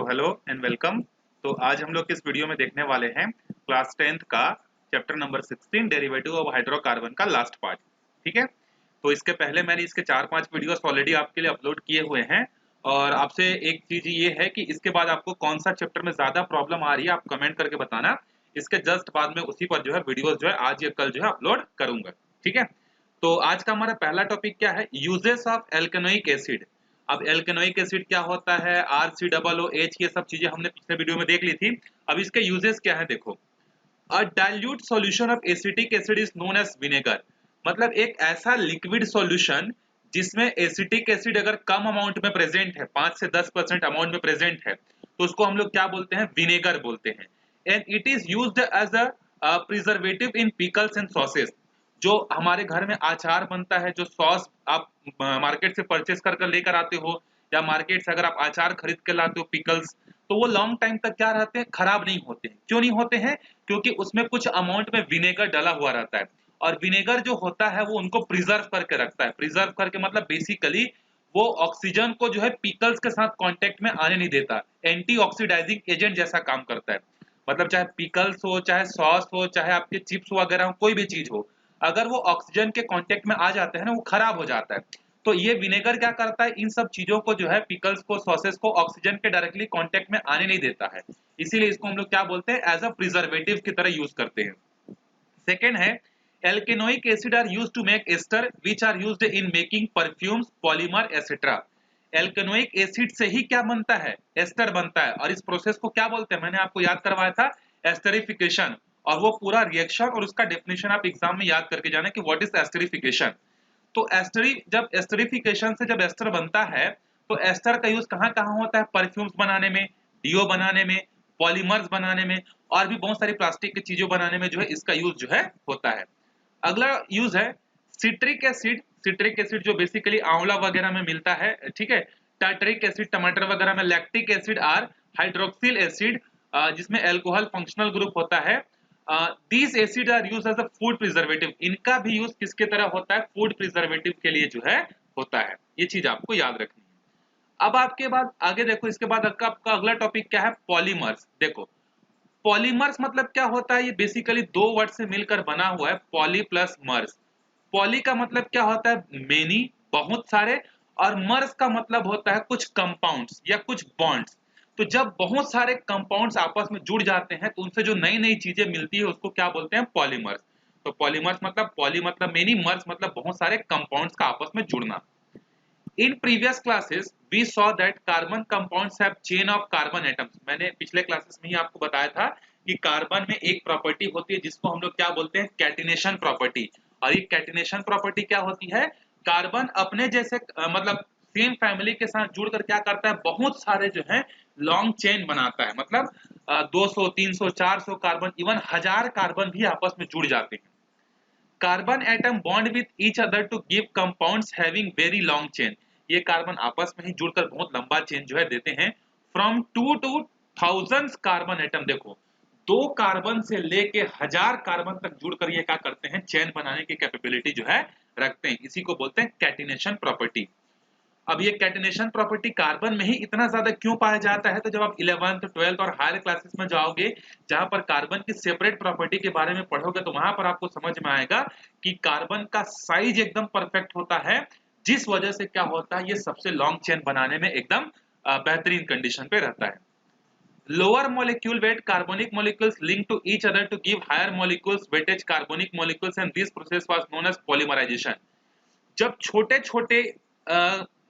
Hello and welcome. तो आज हम लोग इस वीडियो में देखने वाले हैं क्लास 10th का chapter number 16 derivative of hydrocarbon का लास्ट पार्ट। ठीक है, तो इसके पहले मैंने इसके 4-5 वीडियोस ऑलरेडी आपके लिए अपलोड किए हुए हैं और आपसे एक चीज ये है कि इसके बाद आपको कौन सा चैप्टर में ज्यादा प्रॉब्लम आ रही है आप कमेंट करके बताना। इसके जस्ट बाद में उसी पर जो है वीडियोस जो है आज या कल जो है अपलोड करूंगा। ठीक है, तो आज का हमारा पहला टॉपिक क्या है, यूजेस ऑफ एल्केनोइक एसिड। अब एल्केनोइक एसिड क्या होता है, RCOOH, ये सब चीजें हमने पिछले वीडियो में देख ली थी। अब इसके यूजेस क्या है देखो। A dilute solution of acetic acid is known as vinegar. मतलब एक ऐसा लिक्विड सॉल्यूशन जिसमें एसिटिक एसिड अगर कम अमाउंट में प्रेजेंट है, 5 से 10% अमाउंट में प्रेजेंट है, तो उसको हम लोग क्या बोलते हैं, विनेगर बोलते हैं। And it is used as a preservative in pickles and sauces. जो हमारे घर में अचार बनता है, जो सॉस आप मार्केट से परचेस कर लेकर आते हो, या मार्केट से अगर आप अचार खरीद के लाते हो पिकल्स, तो वो लॉन्ग टाइम तक क्या रहते हैं, खराब नहीं होते हैं। क्यों नहीं होते हैं? क्योंकि उसमें कुछ अमाउंट में विनेगर डाला हुआ रहता है। और विनेगर जो होता है वो उनको प्रिजर्व करके रखता है। प्रिजर्व करके मतलब बेसिकली वो ऑक्सीजन को जो है पिकल्स के साथ कांटेक्ट में आने नहीं देता, एंटी ऑक्सीडाइजिंग एजेंट जैसा काम करता है। मतलब चाहे पिकल्स हो, चाहे सॉस हो, चाहे आपके चिप्स वगैरह हो, कोई भी चीज हो, अगर वो ऑक्सीजन के कांटेक्ट में आ जाते हैं ना, वो खराब हो जाता है। तो ये विनेगर क्या करता है, इन सब चीजों को जो है, पिकल्स को, सॉसेस को ऑक्सीजन के डायरेक्टली कांटेक्ट में आने नहीं देता है। इसीलिए इसको हम लोग क्या बोलते हैं, एज अ प्रिजर्वेटिव की तरह यूज करते हैं। सेकेंड है, alkanoic acid are used to make ester which are used in making perfumes, polymer etcetera. Alkanoic acid से ही क्या बनता है, एस्टर बनता है। और इस प्रोसेस को क्या बोलते हैं, मैंने आपको याद करवाया था, एस्टरिफिकेशन। और वो पूरा रिएक्शन और उसका डेफिनेशन आप एग्जाम में याद करके जाना कि व्हाट इज एस्टरिफिकेशन। तो एस्टरी, जब एस्टरिफिकेशन से जब एस्टर बनता है, तो एस्टर का यूज कहाँ कहाँ होता है, परफ्यूम्स बनाने में, डीओ बनाने में, पॉलीमर्स बनाने में, और भी बहुत सारी प्लास्टिक की चीजों बनाने में जो है इसका यूज जो है होता है। अगला यूज है सिट्रिक एसिड। सिट्रिक एसिड जो बेसिकली आंवला वगैरह में मिलता है, ठीक है। टार्टरिक एसिड टमाटर वगैरह में, lactic acid or hydroxyl acid जिसमें अल्कोहल फंक्शनल ग्रुप होता है। These acid are use as a food preservative. इनका भी यूज किसके तरह होता है, फूड प्रिजर्वेटिव के लिए जो है होता है। ये चीज आपको याद रखनी है। अब आपके बाद आगे देखो, इसके बाद आपका अगला टॉपिक क्या है, पॉलीमर्स। देखो पॉलीमर्स मतलब क्या होता है, ये बेसिकली दो वर्ड से मिलकर बना हुआ है, पॉली प्लस मर्स। पॉली का मतलब क्या होता है, मेनी, बहुत सारे। और मर्स का मतलब होता है कुछ कंपाउंड्स या कुछ बॉन्ड्स। तो जब बहुत सारे कंपाउंड्स आपस में जुड़ जाते हैं तो उनसे जो नई नई चीजें मिलती है उसको क्या बोलते हैं, पॉलीमर्स। तो पॉलीमर्स मतलब, पॉली मतलब मेनी, मर्स मतलब बहुत सारे कंपाउंड्स का आपस में जुड़ना। In previous classes, we saw that carbon compounds have chain of carbon atoms। मैंने पिछले क्लासेस में ही आपको बताया था कि कार्बन में एक प्रॉपर्टी होती है जिसको हम लोग क्या बोलते हैं, कैटिनेशन प्रॉपर्टी। और ये कैटिनेशन प्रॉपर्टी क्या होती है, कार्बन अपने जैसे मतलब सेम फैमिली के साथ जुड़कर क्या करता है, बहुत सारे जो है लॉन्ग चेन बनाता है। मतलब 200, 300, 400 कार्बन, इवन 1000 कार्बन भी आपस में जुड़ जाते हैं। Carbon atom bond with each other to give compounds having very long chain. ये कार्बन आपस में ही जुड़कर बहुत लंबा चेन जो है देते हैं। From 2 to thousands carbon atom. देखो 2 कार्बन से लेके 1000 कार्बन तक जुड़कर ये क्या करते हैं, चेन बनाने की कैपेबिलिटी जो है रखते हैं। इसी को बोलते हैं कैटिनेशन प्रॉपर्टी। अब ये कैटिनेशन प्रॉपर्टी कार्बन में ही इतना ज्यादा क्यों पाया जाता है, तो जब आप 11th 12th और हायर क्लासेस में जाओगे, जहां पर कार्बन की सेपरेट प्रॉपर्टी के बारे में पढ़ोगे, तो वहां पर आपको समझ में आएगा कि कार्बन का साइज एकदम परफेक्ट होता है, जिस वजह से क्या होता है, ये सबसे लॉन्ग चेन बनाने में एकदम बेहतरीन कंडीशन पे रहता है। Lower molecule weight carbonic molecules linked to each other to give higher molecules weightage carbonic molecules, and this process was known as polymerization। जब छोटे छोटे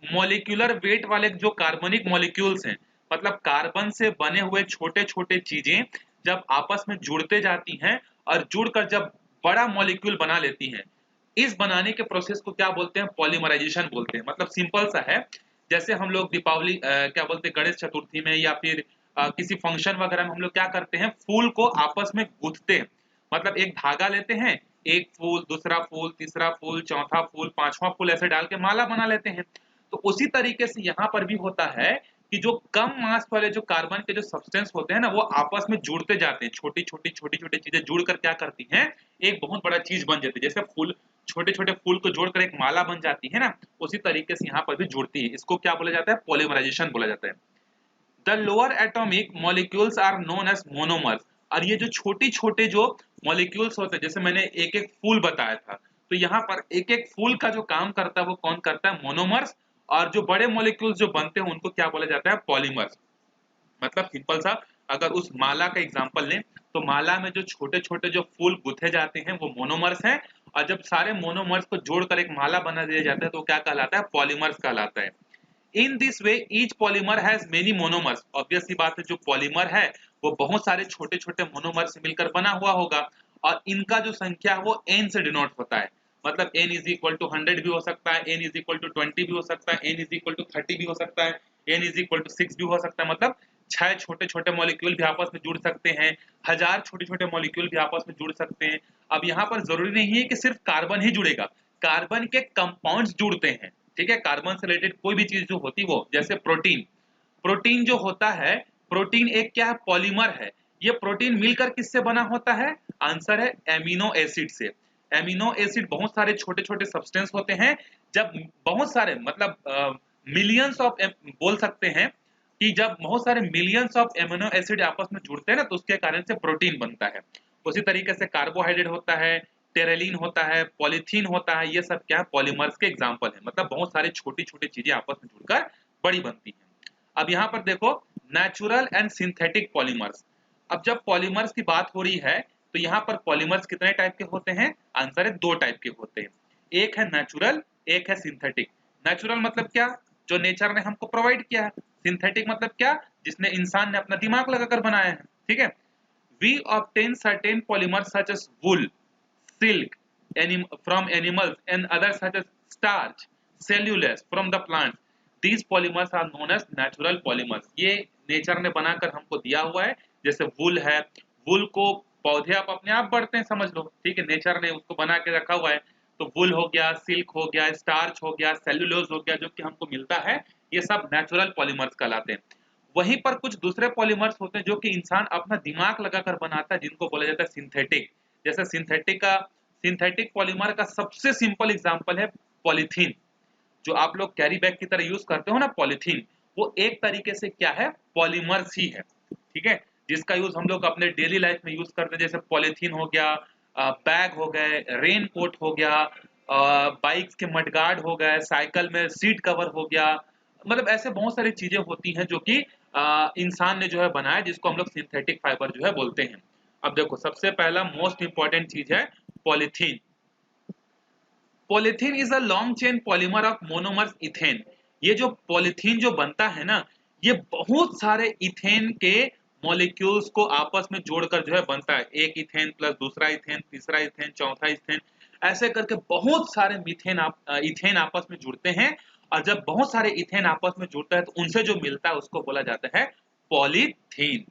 मॉलिक्यूलर वेट वाले जो कार्बनिक मॉलिक्यूल्स हैं, मतलब कार्बन से बने हुए छोटे छोटे चीजें जब आपस में जुड़ते जाती हैं और जुड़कर जब बड़ा मॉलिक्यूल बना लेती हैं, इस बनाने के प्रोसेस को क्या बोलते हैं, पॉलीमराइजेशन बोलते हैं। मतलब सिंपल सा है, जैसे हम लोग दीपावली क्या बोलते हैं, गणेश चतुर्थी में या फिर किसी फंक्शन वगैरह में हम लोग क्या करते हैं, फूल को आपस में गूंथते हैं। मतलब एक धागा लेते हैं, एक फूल, दूसरा फूल, तीसरा फूल, चौथा फूल, पांचवा फूल, ऐसे डाल के माला बना लेते हैं। तो उसी तरीके से यहाँ पर भी होता है कि जो कम मास वाले जो कार्बन के जो सब्सटेंस होते हैं ना, वो आपस में जुड़ते जाते हैं। छोटी छोटी चीजें जुड़कर क्या करती हैं, एक बहुत बड़ा चीज बन जाती है। जैसे फूल, छोटे छोटे फूल को जोड़कर एक माला बन जाती है ना, उसी तरीके से यहाँ पर भी जुड़ती है। इसको क्या बोला जाता है, पॉलीमराइजेशन बोला जाता है। The lower atomic molecules are known as monomers. और ये जो छोटे छोटे जो मॉलिक्यूल्स होते हैं, जैसे मैंने एक एक फूल बताया था, तो यहाँ पर एक एक फूल का जो काम करता है वो कौन करता है, मोनोमर्स। और जो बड़े मॉलिक्यूल्स जो बनते हैं उनको क्या बोला जाता है, पॉलीमर्स। मतलब सिंपल सा, अगर उस माला का एग्जांपल लें तो माला में जो छोटे छोटे जो फूल गुथे जाते हैं वो मोनोमर्स हैं। और जब सारे मोनोमर्स को जोड़कर एक माला बना दिया जाता है तो क्या कहलाता है, पॉलीमर्स कहलाता है। In this way each polymer has many monomers. Obvious सी बात है, जो पॉलीमर है वो बहुत सारे छोटे छोटे मोनोमर से मिलकर बना हुआ होगा। और इनका जो संख्या है वो n से डिनोट होता है। मतलब n इज इक्वल टू 100 भी हो सकता है, n इज इक्वल टू 20 भी हो सकता है, n इज इक्वल टू 30 भी हो सकता है, n इज इक्वल टू 6 भी हो सकता है। मतलब 6 छोटे छोटे मॉलिक्यूल भी आपस में जुड़ सकते हैं, 1000 छोटे छोटे मॉलिक्यूल भी आपस में जुड़ सकते हैं। अब यहाँ पर जरूरी नहीं है कि सिर्फ कार्बन ही जुड़ेगा, कार्बन के कंपाउंड्स जुड़ते हैं। ठीक है, कार्बन से रिलेटेड कोई भी चीज जो होती है वो, जैसे प्रोटीन, प्रोटीन जो होता है, प्रोटीन एक क्या है, पॉलीमर है। ये प्रोटीन मिलकर किससे बना होता है, आंसर है एमिनो एसिड से। एमिनो एसिड बहुत सारे छोटे छोटे सब्सटेंस होते हैं। जब बहुत सारे मतलब मिलियंस ऑफ, बोल सकते हैं कि जब बहुत सारे मिलियंस ऑफ एमिनो एसिड आपस में जुड़ते हैं ना, तो उसके कारण से प्रोटीन बनता है। उसी तरीके से कार्बोहाइड्रेट होता है, टेरेलिन होता है, पॉलीथीन होता है, ये सब क्या है, पॉलीमर्स के एग्जांपल है। मतलब बहुत सारी छोटी छोटी चीजें आपस में जुड़कर बड़ी बनती हैं। अब यहाँ पर देखो, नेचुरल एंड सिंथेटिक पॉलीमर्स। अब जब पॉलीमर्स की बात हो रही है तो यहाँ पर पॉलीमर्स कितने टाइप के होते हैं, आंसर है 2 टाइप के होते हैं। एक है नेचुरल, एक है सिंथेटिक। नेचुरल मतलब क्या, जो नेचर ने हमको प्रोवाइड किया है। सिंथेटिक मतलब क्या, जिसने इंसान ने अपना दिमाग लगाकर बनाया है। ठीक है, we obtain certain polymers such as wool, silk from animals and others such as starch, cellulose from the plants. These polymers are known as natural polymers. ये नेचर ने बनाकर हमको दिया हुआ है। जैसे वुल है, वुल को पौधे आप अपने आप बढ़ते हैं, समझ लो। ठीक है, नेचर ने उसको बना के रखा हुआ है। तो वुल हो गया, सिल्क हो गया, स्टार्च हो गया, सेल्यूलोज हो गया, जो कि हमको मिलता है, ये सब नेचुरल पॉलीमर्स कहलाते हैं। वहीं पर कुछ दूसरे पॉलीमर्स होते हैं जो कि इंसान अपना दिमाग लगाकर बनाता है, जिनको बोला जाता है सिंथेटिक। जैसे सिंथेटिक पॉलीमर का सबसे सिंपल एग्जांपल है पॉलीथीन। जो आप लोग कैरी बैग की तरह यूज करते हो ना पॉलीथीन, वो एक तरीके से क्या है, पॉलीमर्स ही है। ठीक है, जिसका यूज हम लोग अपने डेली लाइफ में यूज करते हैं। जैसे पॉलीथीन हो गया, बैग हो गए, रेन कोट हो गया, बाइक्स के मडगार्ड हो गए, साइकिल में सीट कवर हो गया। मतलब ऐसे बहुत सारी चीजें होती हैं जो कि इंसान ने जो है बनाया, जिसको हम लोग सिंथेटिक फाइबर जो है बोलते हैं। अब देखो, सबसे पहला मोस्ट इंपॉर्टेंट चीज है polythene. Polythene is a long chain polymer of monomers ethane. ये जो पॉलीथीन जो बनता है ना, ये बहुत सारे इथेन के मॉलिक्यूल्स को आपस में जोड़कर जो है बनता है। एक इथेन प्लस दूसरा इथेन, तीसरा इथेन, चौथा इथेन, ऐसे करके बहुत सारे इथेन आपस में जुड़ते हैं। और जब बहुत सारे इथेन आपस में जुड़ता है तो उनसे जो मिलता है उसको बोला जाता है polythene.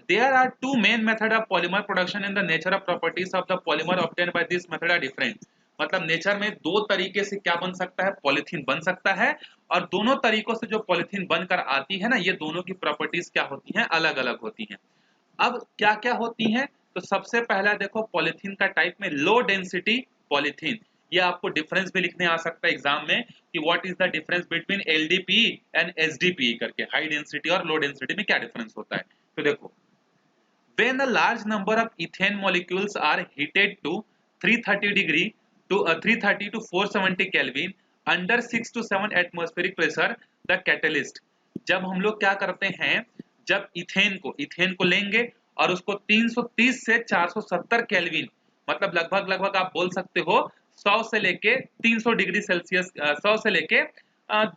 There are two main methods of polymer production and the nature of properties of the polymer obtained by this method are different. मतलब नेचर में 2 तरीके से क्या बन सकता है, पॉलीथीन बन सकता है। और दोनों तरीकों से जो पॉलीथीन बनकर आती है ना, ये दोनों की प्रॉपर्टीज क्या होती हैं, अलग अलग होती हैं। अब क्या क्या होती हैं, तो सबसे पहला देखो पॉलीथीन का टाइप में लो डेंसिटी पॉलीथीन। ये आपको डिफरेंस भी लिखने आ सकता है एग्जाम में कि what is the difference between LDP and SDP करके, हाई डेंसिटी और लो डेंसिटी में क्या डिफरेंस होता है। तो देखो, when a large number of ethane molecules are heated to 330 degree to 330 to 470 Kelvin under 6 to 7 atmospheric pressure, the catalyst। जब हम लोग क्या करते हैं, जब इथेन को लेंगे और उसको 330 से 470 केल्विन, मतलब लगभग लगभग आप बोल सकते हो 100 से लेके 300 डिग्री सेल्सियस, 100 से लेके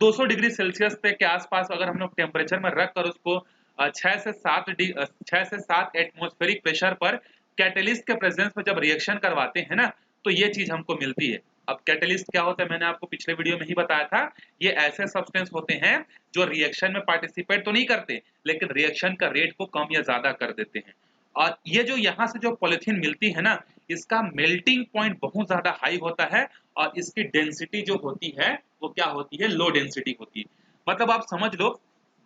200 डिग्री सेल्सियस के आसपास अगर हम लोग टेम्परेचर में रख कर उसको 6 से 7 एटमॉस्फेरिक प्रेशर पर कैटलिस्ट के प्रेजेंस में जब रिएक्शन करवाते हैं ना, तो ये चीज हमको मिलती है। अब कैटलिस्ट क्या होता है, मैंने आपको पिछले वीडियो में ही बताया था। ये ऐसे सब्सटेंस होते हैं जो रिएक्शन में पार्टिसिपेट तो नहीं करते, लेकिन रिएक्शन का रेट को कम या ज्यादा कर देते हैं। और ये जो यहाँ से जो पॉलिथीन मिलती है ना, इसका मेल्टिंग पॉइंट बहुत ज्यादा हाई होता है और इसकी डेंसिटी जो होती है वो क्या होती है, लो डेंसिटी होती है। मतलब आप समझ लो,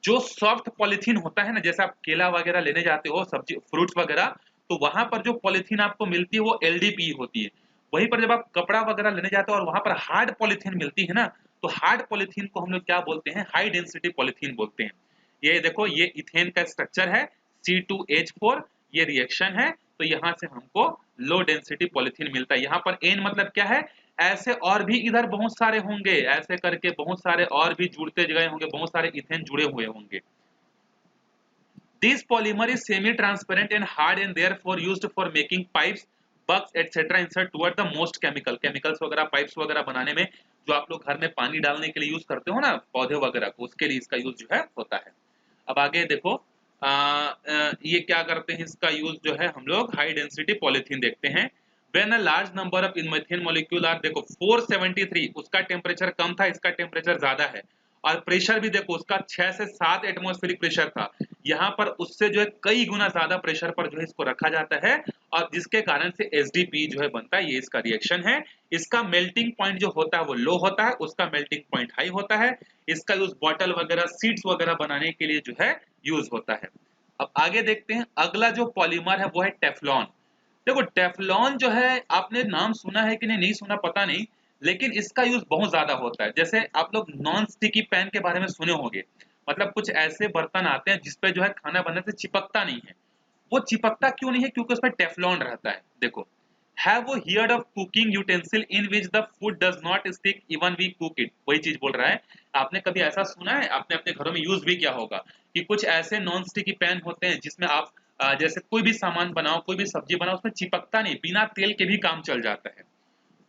जो सॉफ्ट पॉलिथीन होता है ना, जैसे आप केला वगैरह लेने जाते हो, सब्जी फ्रूट्स वगैरह, तो वहां पर जो पॉलिथीन आपको मिलती है वो एलडीपी होती है। वहीं पर जब आप कपड़ा वगैरह लेने जाते हो और वहां पर हार्ड पॉलिथीन मिलती है ना, तो हार्ड पॉलिथीन को हम लोग क्या बोलते हैं, हाई डेंसिटी पॉलिथीन बोलते हैं। ये देखो ये इथेन का स्ट्रक्चर है C2H4, ये रिएक्शन है, तो यहाँ से हमको लो डेंसिटी पॉलीथीन मिलता है। यहाँ पर N मतलब क्या है, ऐसे और भी इधर बहुत सारे होंगे, ऐसे करके बहुत सारे और भी जुड़ते गए होंगे, बहुत सारे इथेन जुड़े हुए होंगे। This polymer is semi-transparent and hard and therefore used for making pipes, bugs, etc. insert toward the most chemicals वगैरह pipes वगैरह बनाने में जो आप लोग घर में पानी डालने के लिए यूज करते हो ना पौधे वगैरह को, उसके लिए इसका यूज जो है होता है। अब आगे देखो ये क्या करते हैं, इसका यूज जो है हम लोग हाई डेंसिटी पॉलीथीन देखते हैं। When a large number of methane molecule are, देखो 473 उसका टेम्परेचर कम था, इसका टेम्परेचर ज्यादा है, और प्रेशर भी देखो उसका 6 से 7 एटमॉस्फेरिक प्रेशर था, यहाँ पर उससे जो है कई गुना ज्यादा प्रेशर पर जो है इसको रखा जाता है, और जिसके कारण से एसडीपी जो है बनता है। ये इसका रिएक्शन है। इसका मेल्टिंग पॉइंट जो होता है वो लो होता है, उसका मेल्टिंग पॉइंट हाई होता है। इसका यूज बॉटल वगैरह सीड्स वगैरह बनाने के लिए जो है यूज होता है। अब आगे देखते हैं, अगला जो पॉलीमर है वो है टेफ्लॉन। देखो टेफ्लॉन जो है आपने नाम सुना है कि नहीं सुना पता नहीं, लेकिन इसका यूज बहुत ज्यादा होता है। जैसे आप लोग नॉन स्टिकी पैन के बारे में सुने होंगे, मतलब कुछ ऐसे बर्तन आते हैं जिसपे जो है खाना बनने से चिपकता नहीं है। वो चिपकता क्यों नहीं है, क्योंकि उसमें टेफ्लॉन रहता है। देखो, have you heard of cooking utensil in which the food does not stick even we cook it, वही चीज बोल रहा है। आपने कभी ऐसा सुना है, आपने अपने घरों में यूज भी किया होगा कि कुछ ऐसे नॉन स्टिकी पैन होते हैं जिसमें आप जैसे कोई भी सामान बनाओ, कोई भी सब्जी बनाओ, उसमें चिपकता नहीं, बिना तेल के भी काम चल जाता है।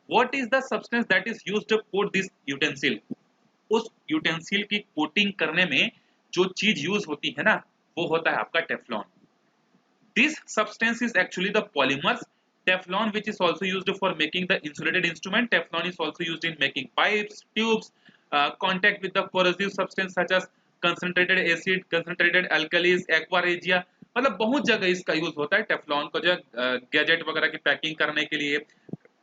What is the substance that is used to coat this utensil? उस यूटेंसिल की कोटिंग करने में जो चीज यूज होती है ना, वो होता है आपका Teflon. This substance is actually the polymers Teflon, which is also used for making the insulated instrument. Teflon is also used in making pipes, tubes, contact with the corrosive substance such as concentrated acid, concentrated alkalis, aqua regia. मतलब बहुत जगह इसका use होता है Teflon को, जो gadget वगैरह की पैकिंग करने के लिए,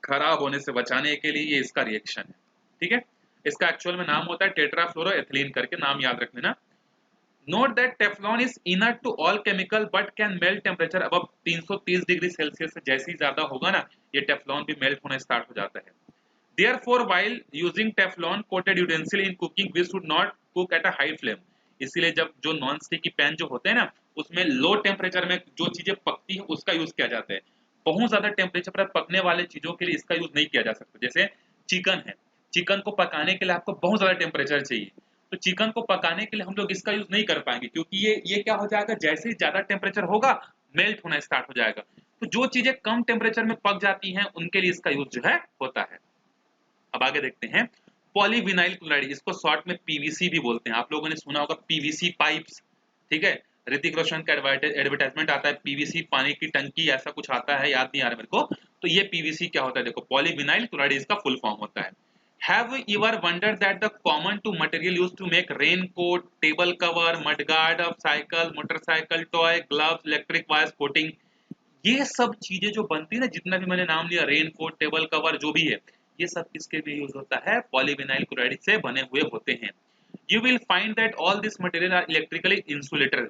खराब होने से बचाने के लिए, ये इसका रिएक्शन है। ठीक है, इसका एक्चुअल में नाम होता है टेट्राफ्लोरोएथिलीन करके, नाम याद रख लेना। Note that Teflon is inert to all chemical but can melt temperature above 330 degree Celsius से जैसे ही ज्यादा होगा ना, ये टेफ्लॉन भी मेल्ट होना स्टार्ट हो जाता है। Therefore, while using Teflon coated utensil in cooking, we should not cook at a high flame. इसीलिए जब जो नॉन स्टिकी पैन जो होते हैं ना, उसमें लो टेम्परेचर में जो चीजें पकती है उसका यूज किया जाता है। बहुत ज्यादा टेम्परेचर पर पकने वाले चीजों के लिए इसका यूज नहीं किया जा सकता। जैसे चिकन है, चिकन को पकाने के लिए आपको बहुत ज्यादा टेम्परेचर चाहिए, तो चिकन को पकाने के लिए हम लोग इसका यूज नहीं कर पाएंगे, क्योंकि ये क्या हो जाएगा, जैसे ही ज्यादा टेम्परेचर होगा मेल्ट होना स्टार्ट हो जाएगा। तो जो चीजें कम टेम्परेचर में पक जाती हैं उनके लिए इसका यूज जो है होता है। अब आगे देखते हैं, पॉलीविनाइल क्लोराइड, इसको शॉर्ट में पीवीसी भी बोलते हैं। आप लोगों ने सुना होगा पीवीसी पाइप्स, ठीक है, ऋतिक रोशन का एडवर्टाइजमेंट आता है, पीवीसी पानी की टंकी ऐसा कुछ आता है, याद नहीं आ रहा मेरे को। तो ये पीवीसी क्या होता है, देखो पॉलीविनाइल क्लोराइड इसका फुल फॉर्म होता है। Have you ever wondered that the common to material used to make raincoat, table cover, mudguard of cycle, motorcycle, toy, gloves, electric wires, coating, ये सब चीजें जो बनती है ना, जितना भी मैंने नाम लिया, रेनकोट, टेबल कवर, जो भी है, ये सब किसके लिए यूज होता है, पॉलीविनाइल क्लोराइड से बने हुए होते हैं। You will find that all this material are electrically insulator.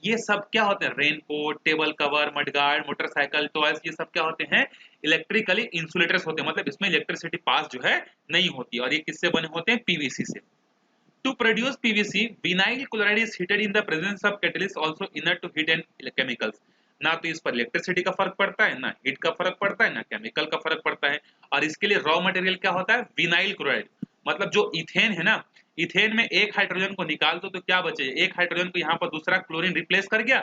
ये सब क्या होते हैं, raincoat, table cover, mudguard, motorcycle, toys, ये सब क्या होते हैं, इलेक्ट्रिकली इंसुलेटर्स होते हैं। मतलब इसमें इलेक्ट्रिसिटी पास जो है नहीं होती, और ये किससे बने होते हैं, पीवीसी से। To produce PVC, vinyl chloride is heated in the presence of catalyst also inert to heat and chemicals. ना तो इस पर इलेक्ट्रिसिटी का फर्क पड़ता है, ना हीट का फर्क पड़ता है, ना केमिकल का फर्क पड़ता है। और इसके लिए रॉ मटेरियल क्या होता है, विनाइल क्लोराइड। मतलब जो इथेन है ना, इथेन में एक हाइड्रोजन को निकाल दो तो क्या बचे, एक हाइड्रोजन को यहाँ पर दूसरा क्लोरीन रिप्लेस कर गया,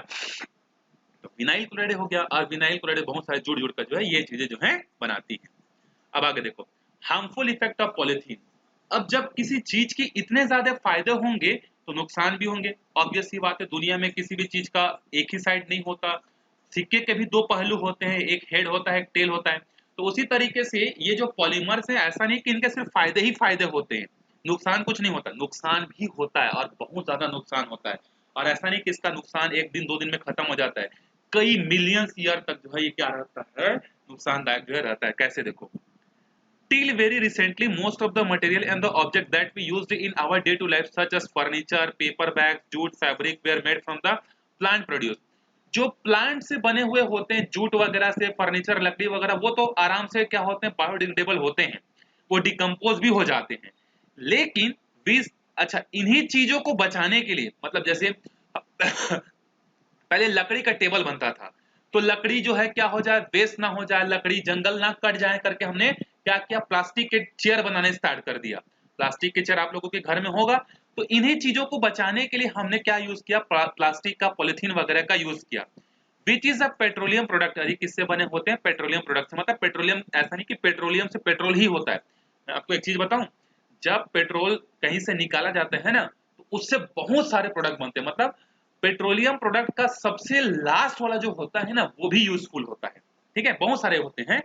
तो विनाइल क्लोराइड हो गया। और विनाइल क्लोराइड बहुत सारे जुड़ जुड़ कर जो है ये चीजें जो है बनाती है। अब आगे देखो, हार्मफुल इफेक्ट ऑफ पॉलिथीन। अब जब किसी चीज के इतने ज्यादा फायदे होंगे तो नुकसान भी होंगे। ऑब्वियस सी बात है, दुनिया में किसी भी चीज का एक ही साइड नहीं होता, सिक्के के भी दो पहलू होते हैं, एक हेड होता है, एक टेल होता है। तो उसी तरीके से ये जो पॉलीमर्स है, ऐसा नहीं कि इनके सिर्फ फायदे ही फायदे होते हैं, नुकसान कुछ नहीं होता, नुकसान भी होता है, और बहुत ज्यादा नुकसान होता है। और ऐसा नहीं कि इसका नुकसान एक दिन दो दिन में खत्म हो जाता है, कई मिलियंस ईयर तक जो है ये क्या रहता है, नुकसानदायक जो है रहता है। कैसे देखो, till very recently most of the material and the object that we used in our day to life such as furniture, paper bags, jute, fabric were made from the plant produce। जो plant से बने हुए होते हैं, jute वगैरह से, furniture, लकड़ी वगैरह, वो तो आराम से क्या होते हैं, बायोडिग्रेडेबल होते हैं, वो डिकम्पोज भी हो जाते हैं। लेकिन बीस, अच्छा, इन्हीं चीजों को बचाने के लिए, मतलब जैसे पहले लकड़ी का टेबल बनता था, तो लकड़ी जो है क्या हो जाए, वेस्ट ना हो जाए, लकड़ी जंगल ना कट जाए करके हमने क्या किया, प्लास्टिक के चेयर बनाने स्टार्ट कर दिया। प्लास्टिक के चेयर आप लोगों के घर में होगा, तो इन्हीं चीजों को बचाने के लिए हमने क्या यूज किया, प्लास्टिक का पॉलिथीन वगैरह का यूज किया। Which is a petroleum product, अरे किससे बने होते हैं, पेट्रोलियम प्रोडक्ट से। मतलब पेट्रोलियम ऐसा नहीं कि पेट्रोलियम से पेट्रोल ही होता है। मैं आपको एक चीज बताऊं, जब पेट्रोल कहीं से निकाला जाता है ना, तो उससे बहुत सारे प्रोडक्ट बनते हैं। मतलब पेट्रोलियम प्रोडक्ट का सबसे लास्ट वाला जो होता है ना, वो भी यूजफुल होता है। ठीक है, बहुत सारे होते हैं।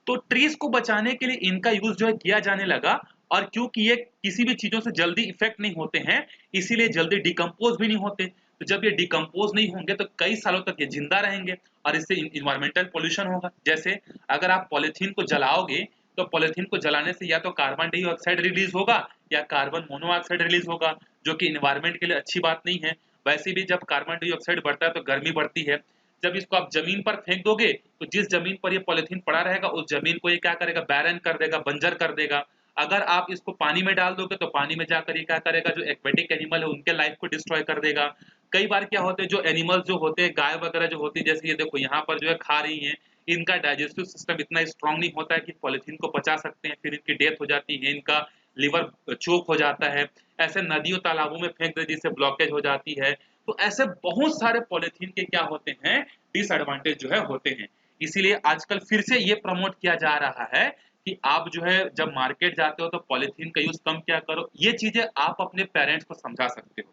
तो ट्रीज को बचाने के लिए इनका यूज जो है किया जाने लगा। और क्योंकि ये किसी भी चीजों से जल्दी इफेक्ट नहीं होते हैं, इसीलिए जल्दी डिकम्पोज भी नहीं होते। तो जब ये डिकम्पोज नहीं होंगे तो कई सालों तक ये जिंदा रहेंगे, और इससे इन्वायरमेंटल पोल्यूशन होगा। जैसे अगर आप पॉलिथीन को जलाओगे, तो पॉलिथीन को जलाने से या तो कार्बन डाइऑक्साइड रिलीज होगा या कार्बन मोनोऑक्साइड रिलीज होगा, जो कि इन्वायरमेंट के लिए अच्छी बात नहीं है। वैसे भी जब कार्बन डाइऑक्साइड बढ़ता है तो गर्मी बढ़ती है। जब इसको आप जमीन पर फेंक दोगे, तो जिस जमीन पर ये पॉलिथीन पड़ा रहेगा, उस जमीन को ये क्या करेगा, बैरन कर देगा, बंजर कर देगा। अगर आप इसको पानी में डाल दोगे, तो पानी में जाकर ये क्या करेगा, जो एक्वेटिक एनिमल है उनके लाइफ को डिस्ट्रॉय कर देगा। कई बार क्या होते हैं, जो एनिमल्स जो होते हैं, गाय वगैरह जो होती है, जैसे ये देखो यहाँ पर जो है खा रही है, इनका डाइजेस्टिव सिस्टम इतना स्ट्रांग नहीं होता है कि पॉलिथीन को पचा सकते हैं, फिर इनकी डेथ हो जाती है, इनका लिवर चोक हो जाता है। ऐसे नदियों तालाबों में फेंक दे जिससे ब्लॉकेज हो जाती है। तो ऐसे बहुत सारे पॉलिथीन के क्या होते हैं, डिसएडवांटेज जो है होते हैं। इसीलिए आजकल फिर से ये प्रमोट किया जा रहा है कि आप जो है जब मार्केट जाते हो तो पॉलिथीन का यूज कम किया करो। ये चीजें आप अपने पेरेंट्स को समझा सकते हो।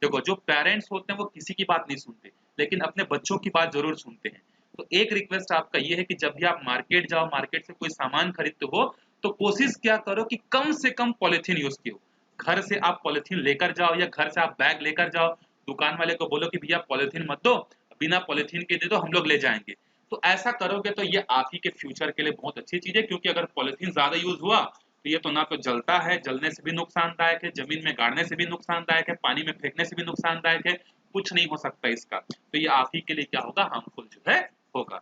देखो, जो पेरेंट्स होते हैं वो किसी की बात नहीं सुनते, लेकिन अपने बच्चों की बात जरूर सुनते हैं। तो एक रिक्वेस्ट आपका ये है कि जब भी आप मार्केट जाओ, मार्केट से कोई सामान खरीदते हो, तो कोशिश क्या करो कि कम से कम पॉलिथीन यूज कियो। घर से आप पॉलिथीन लेकर जाओ, या घर से आप बैग लेकर जाओ, दुकान वाले को बोलो कि भैया पॉलिथीन मत दो, बिना पॉलिथीन के दे दो, हम लोग ले जाएंगे। तो ऐसा करोगे तो ये आप ही के फ्यूचर के लिए बहुत अच्छी चीज है। क्योंकि अगर पॉलिथीन ज्यादा यूज हुआ, तो ये तो ना तो जलता है, जलने से भी नुकसानदायक है, जमीन में गाड़ने से भी नुकसानदायक है, पानी में फेंकने से भी नुकसानदायक है, कुछ नहीं हो सकता इसका। तो ये आप ही के लिए क्या होगा, हार्मफुल जो है होगा।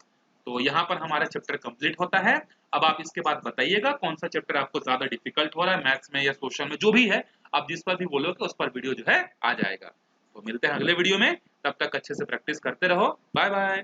तो यहाँ पर हमारा चैप्टर कंप्लीट होता है। अब आप इसके बाद बताइएगा कौन सा चैप्टर आपको ज्यादा डिफिकल्ट हो रहा है, मैथ्स में या सोशल में, जो भी है। आप जिस पर भी बोलोगे उस पर वीडियो जो है आ जाएगा। तो मिलते हैं अगले वीडियो में, तब तक अच्छे से प्रैक्टिस करते रहो। Bye bye.